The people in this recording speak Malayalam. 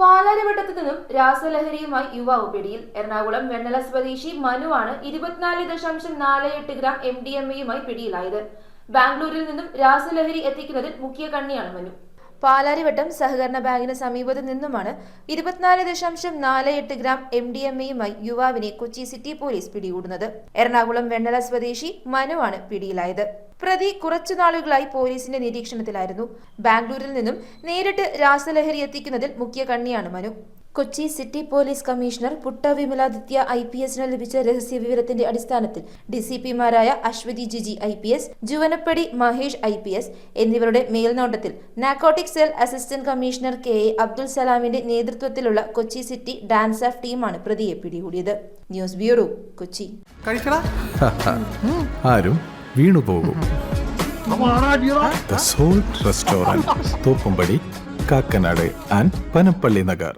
പാലാരിവട്ടത്തു നിന്നും രാസലഹരിയുമായി യുവാവ് പിടിയിൽ. എറണാകുളം വെണ്ണല സ്വദേശി മനുവാണ് 24.48 ഗ്രാം MDMA-യുമായി പിടിയിലായത്. ബാംഗ്ലൂരിൽ നിന്നും രാസലഹരി എത്തിക്കുന്നതിൽ മുഖ്യ കണ്ണിയാണ് മനു. പാലാരിവട്ടം സഹകരണ ബാങ്കിന് സമീപത്തു നിന്നുമാണ് 24.48 ഗ്രാം MDMA-യുമായി യുവാവിനെ കൊച്ചി സിറ്റി പോലീസ് പിടികൂടുന്നത്. എറണാകുളം വെണ്ണല സ്വദേശി മനുവാണ് പിടിയിലായത്. പ്രതി കുറച്ചുനാളുകളായി പോലീസിന്റെ നിരീക്ഷണത്തിലായിരുന്നു. ബാംഗ്ലൂരിൽ നിന്നും നേരിട്ട് രാസലഹരി എത്തിക്കുന്നതിൽ മുഖ്യ കണ്ണിയാണ് Manu. Kochi city police commissioner Putta Vimaladitya IPS-ന് ലഭിച്ച രഹസ്യ വിവരത്തിന്റെ അടിസ്ഥാനത്തിൽ DCP-മാരായ അശ്വതി ജിജി IPS, ജുവനപ്പടി മഹേഷ് IPS എന്നിവരുടെ മേൽനോട്ടത്തിൽ narcotic cell assistant commissioner KA Abdul സലാമിന്റെ നേതൃത്വത്തിലുള്ള കൊച്ചി സിറ്റി ഡാൻസ് ഓഫ് ടീമാണ് പ്രതിയെ പിടികൂടിയത്. News bureau, Kochi. ആരും വീണുപോകും. The Salt Restaurant, Thoppumpady, Kakkanad and Panampilly Nagar.